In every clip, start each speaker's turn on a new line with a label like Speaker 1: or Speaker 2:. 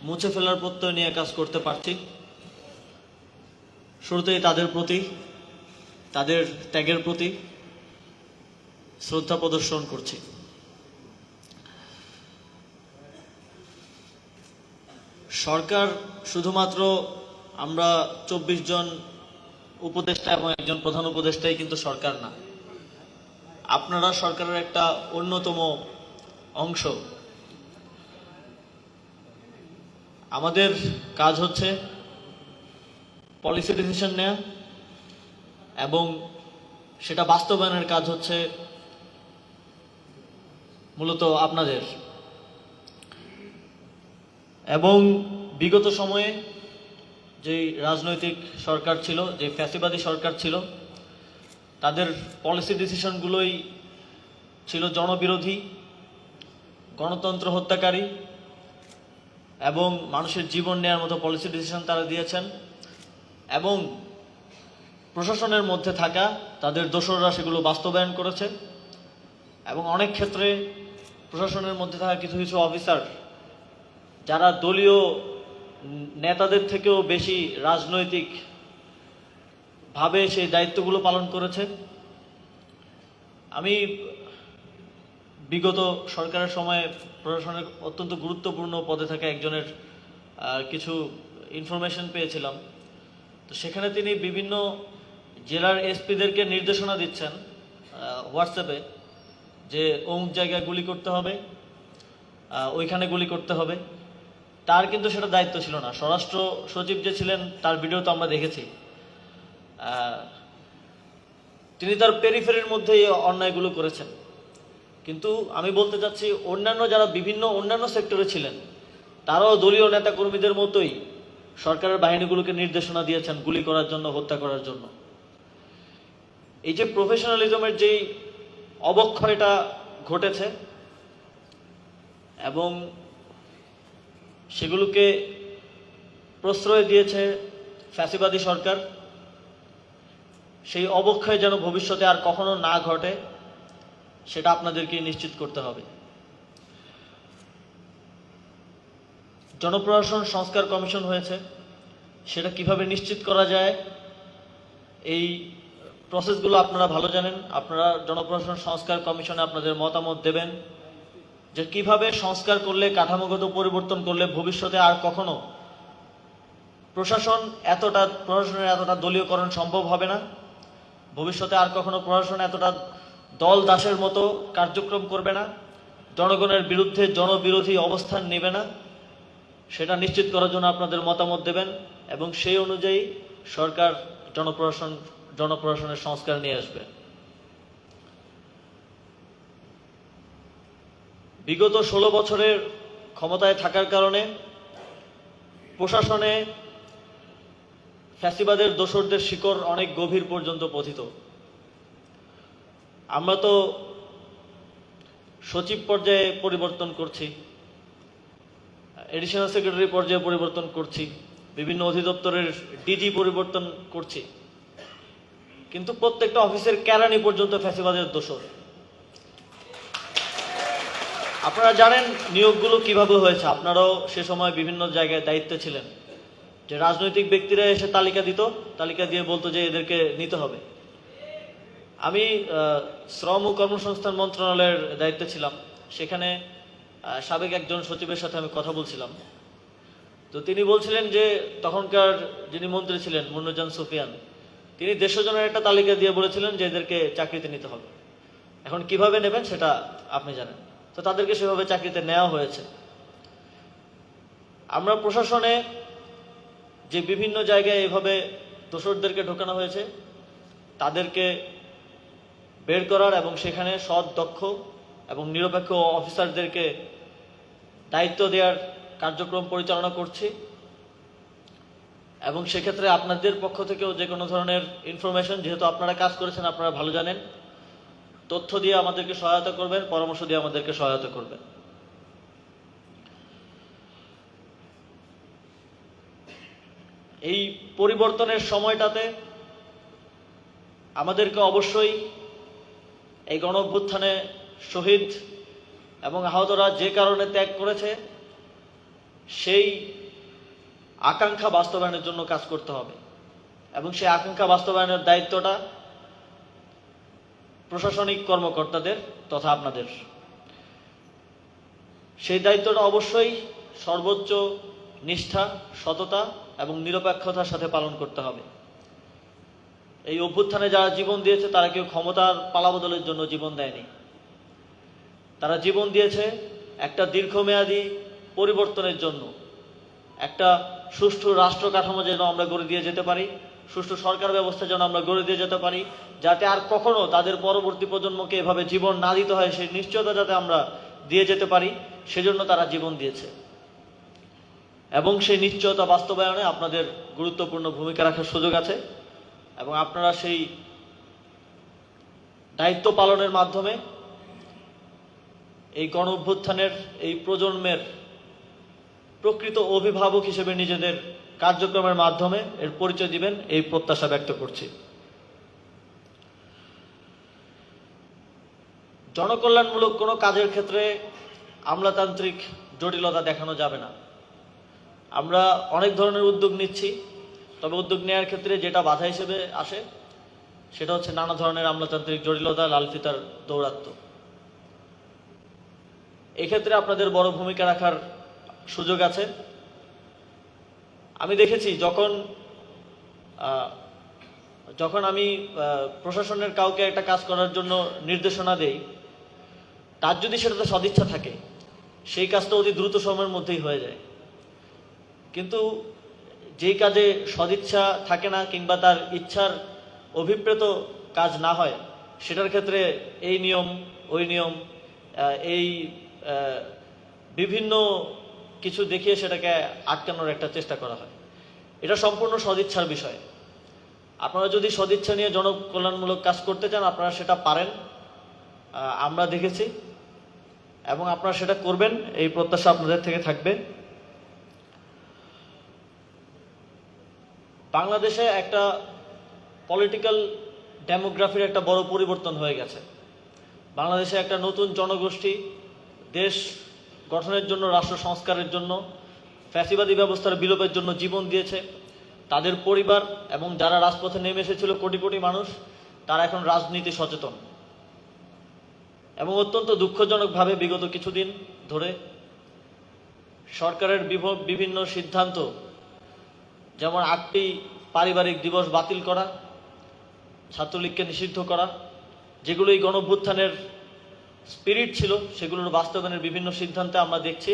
Speaker 1: মুছে ফেলার প্রত্যয় নিয়ে কাজ করতে পারছি। শুরুতেই তাদের প্রতি, তাদের ত্যাগের প্রতি শ্রদ্ধা প্রদর্শন করছি। সরকার শুধুমাত্র আমরা 24 জন উপদেষ্টা এবং একজন প্রধান উপদেষ্টাই কিন্তু সরকার না। আপনারা সরকারের একটা অন্যতম অংশ। আমাদের কাজ হচ্ছে পলিসি ডিসিশন নেওয়া এবং সেটা বাস্তবায়নের কাজ হচ্ছে মূলত আপনাদের। এবং বিগত সময়ে যে রাজনৈতিক সরকার ছিল, যে ফ্যাসিবাদী সরকার ছিল, তাদের পলিসি ডিসিশনগুলোই ছিল জনবিরোধী, গণতন্ত্র হত্যাকারী এবং মানুষের জীবন নেওয়ার মতো পলিসি ডিসিশন তারা দিয়েছেন। এবং প্রশাসনের মধ্যে থাকা তাদের দোসররা সেগুলো বাস্তবায়ন করেছে। এবং অনেক ক্ষেত্রে প্রশাসনের মধ্যে থাকা কিছু কিছু অফিসার যারা দলীয় নেতাদের থেকেও বেশি রাজনৈতিক ভাবে সেই দায়িত্বগুলো পালন করেছে। আমি বিগত সরকারের সময় প্রশাসনের অত্যন্ত গুরুত্বপূর্ণ পদে থাকা একজনের কিছু ইনফরমেশন পেয়েছিলাম। তো সেখানে তিনি বিভিন্ন জেলার এসপিদেরকে নির্দেশনা দিচ্ছেন হোয়াটসঅ্যাপে যে অমুক জায়গায় গুলি করতে হবে, ওইখানে গুলি করতে হবে। তার কিন্তু সেটা দায়িত্ব ছিল না। স্বরাষ্ট্র সচিব যে ছিলেন তার ভিডিও তো আমরা দেখেছি। তিনি তার পেরিফেরির মধ্যে এই অন্যায়গুলো করেছেন। কিন্তু আমি বলতে চাচ্ছি অন্যান্য যারা বিভিন্ন অন্যান্য সেক্টরে ছিলেন তারাও দলীয় নেতা কর্মীদের মতোই সরকারের বাহিনীগুলোকে নির্দেশনা দিয়েছেন গুলি করার জন্য, হত্যা করার জন্য। এই যে প্রফেশনালিজমের যেই অবক্ষয়টা ঘটেছে এবং সেগুলোকে প্রশ্রয় দিয়েছে ফ্যাসিবাদী সরকার, সেই অবক্ষয় যেন ভবিষ্যতে আর কখনো না ঘটে সেটা আপনাদেরকে নিশ্চিত করতে হবে। জনপ্রশাসন সংস্কার কমিশন হয়েছে, সেটা কিভাবে নিশ্চিত করা যায় এই প্রসেসগুলো আপনারা ভালো জানেন। আপনারা জনপ্রশাসন সংস্কার কমিশনে আপনাদের মতামত দেবেন যে কিভাবে সংস্কার করলে, কাঠামোগত পরিবর্তন করলে ভবিষ্যতে আর কখনো প্রশাসনের এতটা দলীয়করণ সম্ভব হবে না। ভবিষ্যতে আর কখনো প্রশাসন এতটা দল দাসের মতো কার্যক্রম করবে না, জনগণের বিরুদ্ধে জনবিরোধী অবস্থান নেবে না। সেটা নিশ্চিত করার জন্য আপনাদের মতামত দেবেন এবং সেই অনুযায়ী সরকার জনপ্রশাসনের সংস্কার নিয়ে আসবে। বিগত 16 বছরের ক্ষমতায় থাকার কারণে প্রশাসনে ফ্যাসিবাদের দোসরদের শিকড় অনেক গভীর পর্যন্ত পতিত। আমরা তো সচিব পর্যায়ে পরিবর্তন করছি, এডিশনাল সেক্রেটারি পর্যায়ে পরিবর্তন করছি, বিভিন্ন অধিদপ্তরের ডিজি পরিবর্তন করছি, কিন্তু প্রত্যেকটা অফিসের কেরানি পর্যন্ত ফ্যাসিবাদের দোসর। আপনারা জানেন নিয়োগগুলো কিভাবে হয়েছে। আপনারাও সে সময় বিভিন্ন জায়গায় দায়িত্বে ছিলেন, যে রাজনৈতিক ব্যক্তিরা এসে তালিকা দিত, তালিকা দিয়ে বলতো যে এদেরকে নিতে হবে। আমি শ্রম ও কর্মসংস্থান মন্ত্রণালয়ের দায়িত্বে ছিলাম। সেখানে সাবেক একজন সচিবের সাথে আমি কথা বলছিলাম। তো তিনি বলছিলেন যে তখনকার যিনি মন্ত্রী ছিলেন মুন্নুজান সুফিয়ান, তিনি 150 জনের একটা তালিকা দিয়ে বলেছিলেন যে এদেরকে চাকরিতে নিতে হবে। এখন কিভাবে নেবেন সেটা আপনি জানেন। তো তাদেরকে সেভাবে চাকরিতে নেওয়া হয়েছে। আমরা প্রশাসনে যে বিভিন্ন জায়গায় এভাবে দোসরদেরকে ঢোকানো হয়েছে তাদেরকে বের করার এবং সেখানে সৎ, দক্ষ এবং নিরপেক্ষ অফিসারদেরকে দায়িত্ব দেওয়ার কার্যক্রম পরিচালনা করছি। এবং সেক্ষেত্রে আপনাদের পক্ষ থেকেও যে কোনো ধরনের ইনফরমেশন, যেহেতু আপনারা কাজ করেছেন আপনারা ভালো জানেন, তথ্য দিয়ে আমাদেরকে সহায়তা করবেন, পরামর্শ দিয়ে আমাদেরকে সহায়তা করবেন। এই পরিবর্তনের সময়টাতে আমাদেরকে অবশ্যই এই গণ-অভ্যুত্থানে শহীদ এবং আহতরা যে কারণে ত্যাগ করেছে সেই আকাঙ্ক্ষা বাস্তবায়নের জন্য কাজ করতে হবে এবং সেই আকাঙ্ক্ষা বাস্তবায়নের দায়িত্বটা প্রশাসনিক কর্মকর্তাদের তথা আপনাদের। সেই দায়িত্বটা অবশ্যই সর্বোচ্চ নিষ্ঠা, সততা এবং নিরপেক্ষতার সাথে পালন করতে হবে। এই অভ্যুত্থানে যারা জীবন দিয়েছে তারা কেউ ক্ষমতার পালাবদলের জন্য জীবন দেয়নি। তারা জীবন দিয়েছে একটা দীর্ঘমেয়াদী পরিবর্তনের জন্য, একটা সুষ্ঠু রাষ্ট্র কাঠামো যেন আমরা গড়ে দিয়ে যেতে পারি, সুষ্ঠু সরকার ব্যবস্থা যেন আমরা গড়ে দিয়ে যেতে পারি, যাতে আর কখনো তাদের পরবর্তী প্রজন্মকে এভাবে জীবন না দিতে হয় সেই নিশ্চয়তা যাতে আমরা দিয়ে যেতে পারি, সেজন্য তারা জীবন দিয়েছে। এবং সেই নিশ্চয়তা বাস্তবায়নে আপনাদের গুরুত্বপূর্ণ ভূমিকা রাখার সুযোগ আছে এবং আপনারা সেই দায়িত্ব পালনের মাধ্যমে এই গণ অভ্যুত্থানের এই প্রজন্মের প্রকৃত অভিভাবক হিসেবে নিজেদের কার্যক্রমের মাধ্যমে এর পরিচয় দিবেন, এই প্রত্যাশা ব্যক্ত করছি। জনকল্যাণমূলক কোনো কাজের ক্ষেত্রে আমলাতান্ত্রিক জটিলতা দেখানো যাবে না। আমরা অনেক ধরনের উদ্যোগ নিচ্ছি, তবে উদ্যোগ নেওয়ার ক্ষেত্রে যেটা বাধা হিসেবে আসে সেটা হচ্ছে নানা ধরনের আমলাতান্ত্রিক জটিলতা, লালফিতার দৌরাত্ম্য। এক্ষেত্রে আপনাদের বড় ভূমিকা রাখার সুযোগ আছে। আমি দেখেছি যখন আমি প্রশাসনের কাউকে একটা কাজ করার জন্য নির্দেশনা দেই, তার যদি সেটাতে সদিচ্ছা থাকে সেই কাজটা অতি দ্রুত সময়ের মধ্যেই হয়ে যায়। কিন্তু যেই কাজে সদিচ্ছা থাকে না কিংবা তার ইচ্ছার অভিপ্রেত কাজ না হয়, সেটার ক্ষেত্রে এই নিয়ম ওই নিয়ম, এই বিভিন্ন কিছু দেখিয়ে সেটাকে আটকানোর একটা চেষ্টা করা হয়। এটা সম্পূর্ণ সদিচ্ছার বিষয়। আপনারা যদি সদিচ্ছা নিয়ে জনকল্যাণমূলক কাজ করতে চান আপনারা সেটা পারেন, আমরা দেখেছি, এবং আপনারা সেটা করবেন, এই প্রত্যাশা আপনাদের থেকে থাকবে। বাংলাদেশে একটা পলিটিক্যাল ডেমোগ্রাফির একটা বড় পরিবর্তন হয়ে গেছে। বাংলাদেশে একটা নতুন জনগোষ্ঠী দেশ গঠনের জন্য, রাষ্ট্র সংস্কারের জন্য, ফ্যাসিবাদী ব্যবস্থার বিলোপের জন্য জীবন দিয়েছে। তাদের পরিবার এবং যারা রাজপথে নেমে এসেছিল কোটি কোটি মানুষ, তারা এখন রাজনীতি সচেতন। এবং অত্যন্ত দুঃখজনকভাবে বিগত কিছুদিন ধরে সরকারের বিভিন্ন সিদ্ধান্ত, যেমন 8টি পারিবারিক দিবস বাতিল করা, ছাত্রলীগকে নিষিদ্ধ করা, যেগুলো এই গণঅভ্যুত্থানের স্পিরিট ছিল, সেগুলোর বাস্তবায়নের বিভিন্ন সিদ্ধান্তে আমরা দেখছি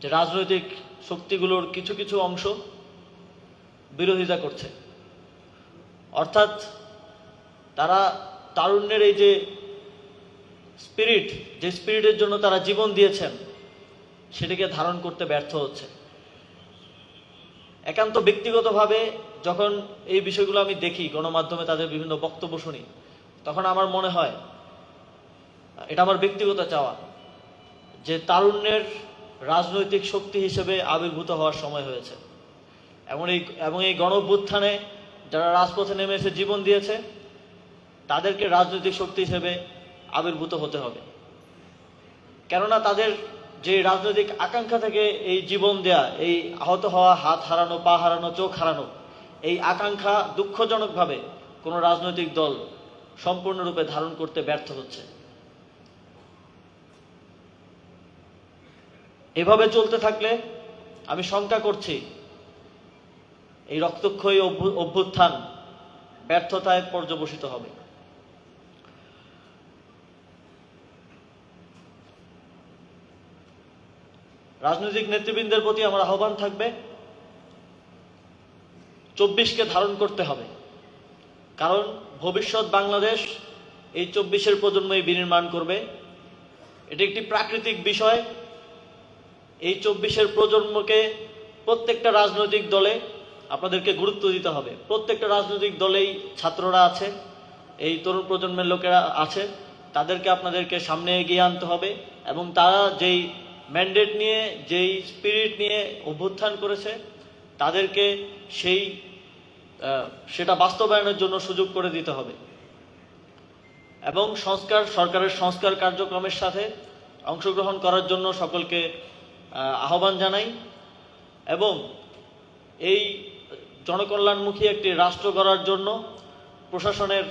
Speaker 1: যে রাজনৈতিক শক্তিগুলোর কিছু কিছু অংশ বিরোধিতা করছে। অর্থাৎ তারা তারুণ্যের এই যে স্পিরিটের জন্য তারা জীবন দিয়েছেন, সেটাকে ধারণ করতে ব্যর্থ হচ্ছে। একান্ত ব্যক্তিগতভাবে যখন এই বিষয়গুলো আমি দেখি, গণমাধ্যমে তাদের বিভিন্ন বক্তব্য শুনি, তখন আমার মনে হয়, এটা আমার ব্যক্তিগত চাওয়া, যে তারুণ্যের রাজনৈতিক শক্তি হিসেবে আবির্ভূত হওয়ার সময় হয়েছে। এবং এই গণঅভ্যুত্থানে যারা রাজপথে নেমে এসে জীবন দিয়েছে, তাদেরকে রাজনৈতিক শক্তি হিসেবে আবির্ভূত হতে হবে। কেননা তাদের যে রাজনৈতিক আকাঙ্ক্ষা থেকে এই জীবন দেয়া, এই আহত হওয়া, হাত হারানো, পা হারানো, চোখ হারানো, এই আকাঙ্ক্ষা দুঃখজনকভাবে কোনো রাজনৈতিক দল সম্পূর্ণরূপে ধারণ করতে ব্যর্থ হচ্ছে। এভাবে চলতে থাকলে আমি শঙ্কা করছি এই রক্তক্ষয়ী অভ্যুত্থান ব্যর্থতায় পর্যবসিত হবে। রাজনৈতিক নেতৃবৃন্দের প্রতি আমার আহ্বান থাকবে, 24কে ধারণ করতে হবে। কারণ ভবিষ্যৎ বাংলাদেশ এই 24-এর প্রজন্মই বিনির্মাণ করবে। এটি একটি প্রাকৃতিক বিষয়। এই 24-এর প্রজন্মকে প্রত্যেকটা রাজনৈতিক দলে আপনাদেরকে গুরুত্ব দিতে হবে। প্রত্যেকটা রাজনৈতিক দলেই ছাত্ররা আছে, এই তরুণ প্রজন্মের লোকেরা আছে, তাদেরকে আপনাদেরকে সামনে এগিয়ে আনতে হবে এবং তারা যেই ম্যান্ডেট নিয়ে, যেই স্পিরিট নিয়ে অভ্যুত্থান করেছে, তাদেরকে সেটা বাস্তবায়নের জন্য সুযোগ করে দিতে হবে। এবং সরকারের সংস্কার কার্যক্রমের সাথে অংশগ্রহণ করার জন্য সকলকে আহ্বান জানাই এবং এই জনকল্যাণমুখী একটি রাষ্ট্র গড়ার জন্য প্রশাসনের